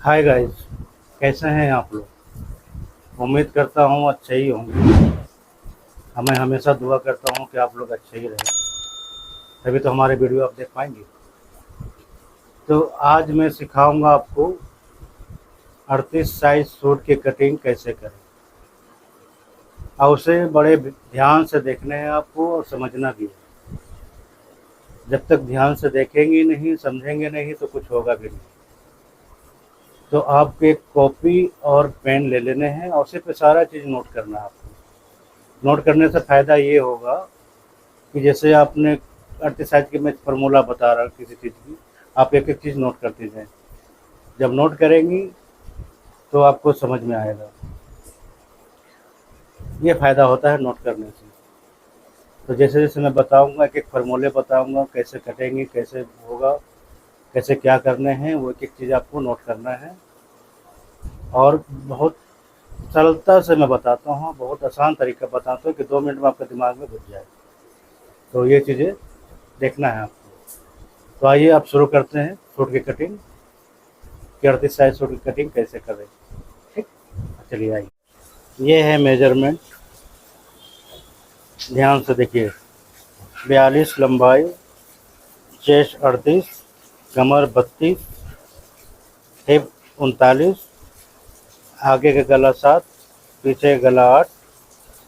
Hi guys, कैसे हैं आप लोग। उम्मीद करता हूँ अच्छे ही होंगे। मैं हमेशा दुआ करता हूँ कि आप लोग अच्छे ही रहें, तभी तो हमारे वीडियो आप देख पाएंगे। तो आज मैं सिखाऊंगा आपको 38 साइज सूट की कटिंग कैसे करें, और उसे बड़े ध्यान से देखना है आपको और समझना भी है। जब तक ध्यान से देखेंगे नहीं, समझेंगे नहीं, तो कुछ होगा भी नहीं। तो आपको एक कॉपी और पेन ले लेने हैं और उसी पे सारा चीज़ नोट करना है आपको। नोट करने से फ़ायदा ये होगा कि जैसे आपने 38 साइज की मैं फार्मूला बता रहा हूँ किसी चीज़ की, आप एक एक चीज़ नोट करते जाएं। जब नोट करेंगी तो आपको समझ में आएगा। ये फ़ायदा होता है नोट करने से। तो जैसे जैसे मैं बताऊंगा, एक एक फार्मूले बताऊंगा, कैसे कटेंगे, कैसे होगा, कैसे क्या करने हैं, वो एक एक चीज़ आपको नोट करना है। और बहुत सरलता से मैं बताता हूँ, बहुत आसान तरीका बताता हूँ कि 2 मिनट में आपके दिमाग में घुस जाए। तो ये चीज़ें देखना है आपको। तो आइए आप शुरू करते हैं सूट की कटिंग, कि 38 साइज सूट की कटिंग कैसे करें। ठीक, चलिए आइए। ये है मेजरमेंट, ध्यान से देखिए। 42 लंबाई, चेस्ट 38, कमर 32, हिप 39, आगे का गला 7, पीछे गला 8,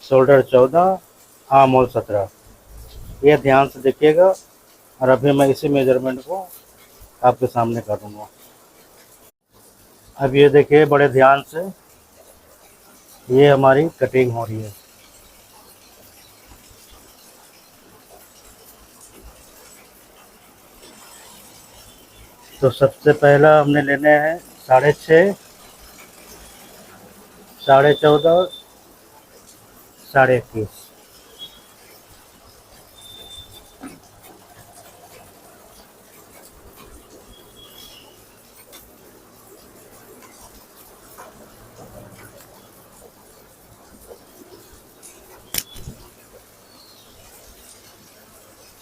शोल्डर 14, आर्म होल 17। ये ध्यान से देखिएगा। और अभी मैं इसी मेजरमेंट को आपके सामने करूँगा। अब ये देखिए बड़े ध्यान से, ये हमारी कटिंग हो रही है। तो सबसे पहला हमने लेने हैं 6.5, 14.5, 21.5।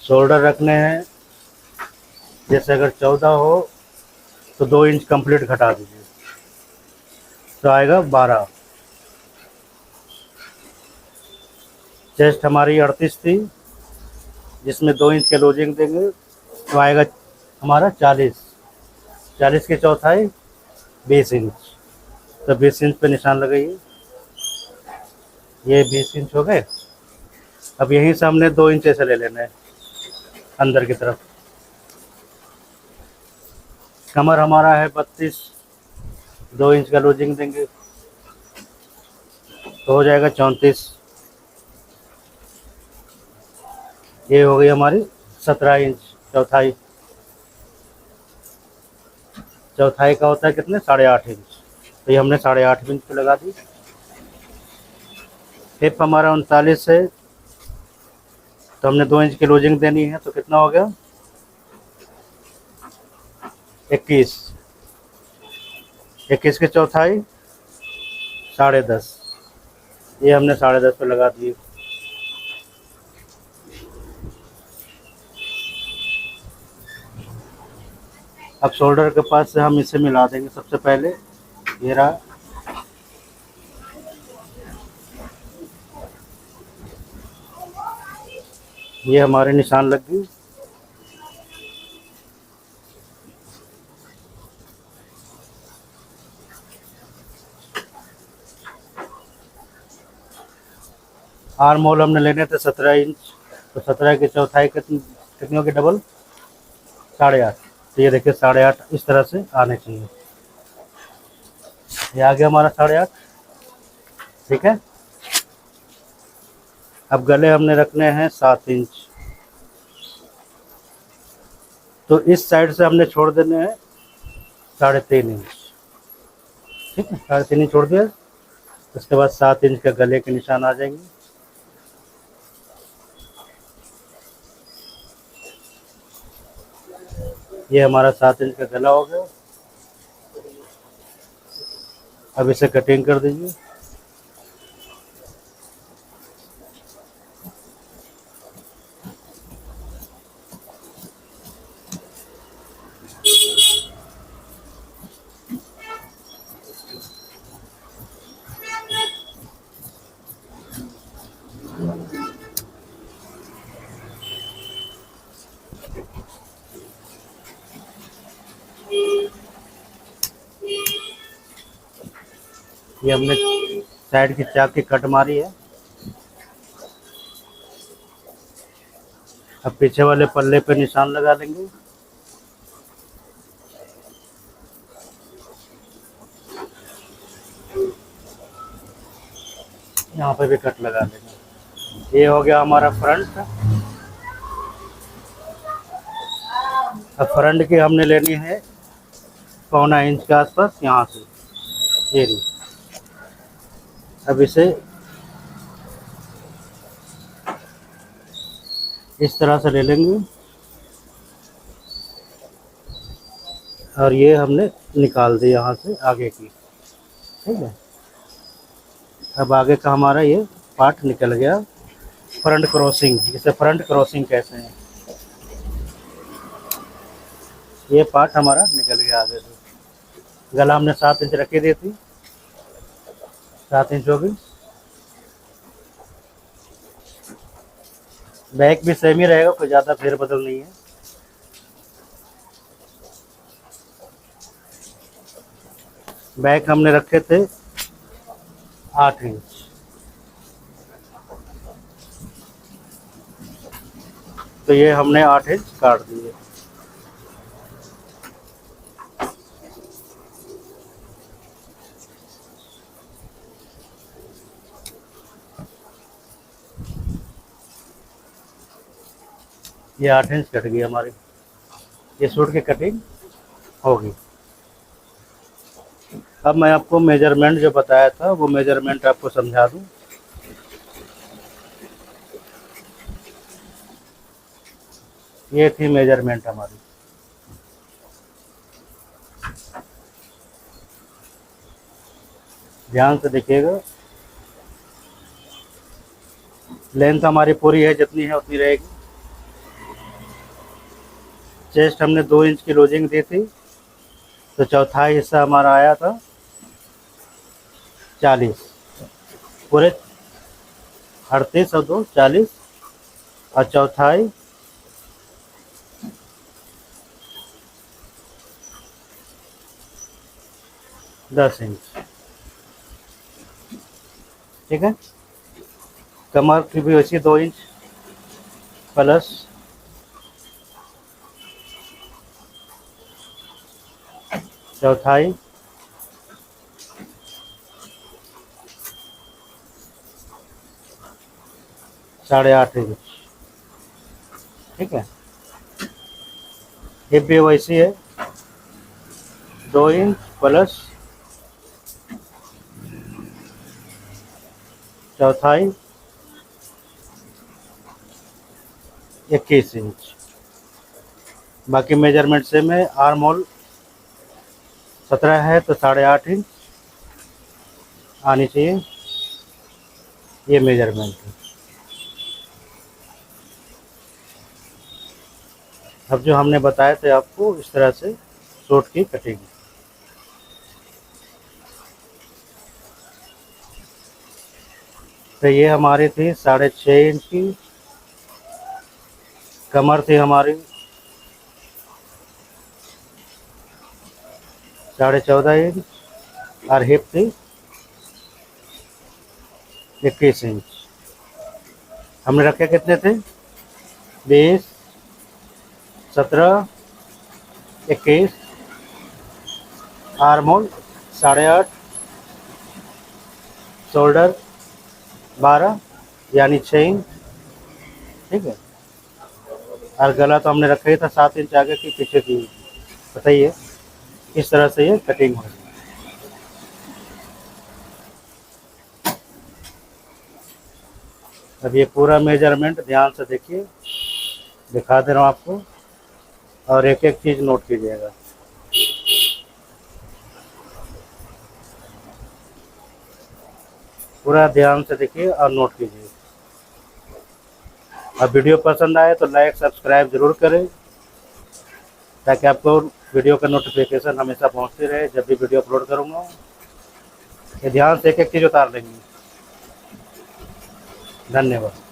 शोल्डर रखने हैं, जैसे अगर 14 हो तो 2 इंच कंप्लीट घटा दीजिए, तो आएगा 12। चेस्ट हमारी 38 थी, जिसमें 2 इंच के लूजिंग देंगे, तो आएगा हमारा 40। 40 की चौथाई 20 इंच। तो 20 इंच पे निशान लगाइए। ये 20 इंच हो गए। अब यहीं से हमने 2 इंच ऐसे ले लेना है अंदर की तरफ। कमर हमारा है 32, 2 इंच का लूजिंग देंगे, तो हो जाएगा 34। ये हो गई हमारी 17 इंच चौथाई। चौथाई का होता है कितने, 8.5 इंच। तो ये हमने 8.5 इंच पे लगा दी। हिप हमारा 39 है, तो हमने 2 इंच की लूजिंग देनी है, तो कितना हो गया, 21। 21 की चौथाई 10.5। ये हमने 10.5 पे लगा दिए। अब शोल्डर के पास से हम इसे मिला देंगे सबसे पहले। ये रहा। ये हमारे निशान लग गई। आर्म होल हमने लेने थे 17 इंच, तो 17 की चौथाई कितनी होगी, डबल, 8.5। तो ये देखिए 8.5 इस तरह से आने चाहिए। ये आ गया हमारा 8.5। ठीक है। अब गले हमने रखने हैं 7 इंच, तो इस साइड से हमने छोड़ देने हैं 3.5 इंच। ठीक है, 3.5 इंच छोड़ दिया। उसके बाद 7 इंच का गले के निशान आ जाएंगे। ये हमारा 7 इंच का गला हो गया। अब इसे कटिंग कर दीजिए। ये हमने साइड की चाक की कट मारी है। अब पीछे वाले पल्ले पे निशान लगा लेंगे। यहाँ पे भी कट लगा लेंगे। ये हो गया हमारा फ्रंट। अब फ्रंट की हमने लेनी है 1.25 इंच के आसपास, यहाँ से ये रही। अब इसे इस तरह से ले लेंगे और ये हमने निकाल दी यहाँ से आगे की। ठीक है, अब आगे का हमारा ये पार्ट निकल गया। फ्रंट क्रॉसिंग, जिसे फ्रंट क्रॉसिंग कहते हैं, ये पार्ट हमारा निकल गया आगे से। गला हमने 7 इंच रखी दी थी, 7 इंच होगी। बैक भी सेम ही रहेगा, कोई ज़्यादा फेरबदल नहीं है। बैक हमने रखे थे 8 इंच, तो ये हमने 8 इंच काट दिए। ये 8 इंच कट गई हमारी। ये सूट की कटिंग होगी। अब मैं आपको मेजरमेंट जो बताया था वो मेजरमेंट आपको समझा दूं। ये थी मेजरमेंट हमारी। ध्यान से देखिएगा। लेंथ हमारी पूरी है, जितनी है उतनी रहेगी। चेस्ट हमने 2 इंच की लूजिंग दी थी, तो चौथाई हिस्सा हमारा आया था 40, पूरे 38 और 2 40, और चौथाई 10 इंच। ठीक है, कमर की भी वैसी 2 इंच प्लस चौथाई 8.5 इंच। ठीक है, हिप भी वैसी है, 2 इंच प्लस चौथाई 21 इंच। बाकी मेजरमेंट से में आर्म होल 17 है, तो 8.5 इंच आनी चाहिए। ये मेजरमेंट है। अब जो हमने बताए थे आपको, इस तरह से सूट की कटिंग। तो ये हमारी थी 6.5 इंच की। कमर थी हमारी 14.5 इंच, और हिप थी 21 इंच। हमने रखे कितने थे? 20, 17, 21, आर्म होल 8.5, शोल्डर 12 यानी 6 इंच। ठीक है, और गला तो हमने रखा ही था 7 इंच आगे की, पीछे की। बताइए, इस तरह से ये कटिंग होगी। अब ये पूरा मेजरमेंट ध्यान से देखिए, दिखा दे रहा हूँ आपको, और एक एक चीज़ नोट कीजिएगा। पूरा ध्यान से देखिए और नोट कीजिए। अब वीडियो पसंद आए तो लाइक सब्सक्राइब ज़रूर करें, ताकि आपको वीडियो का नोटिफिकेशन हमेशा पहुंचती रहे जब भी वीडियो अपलोड करूँगा। ये ध्यान से एक एक चीज़ उतार लेंगे। धन्यवाद।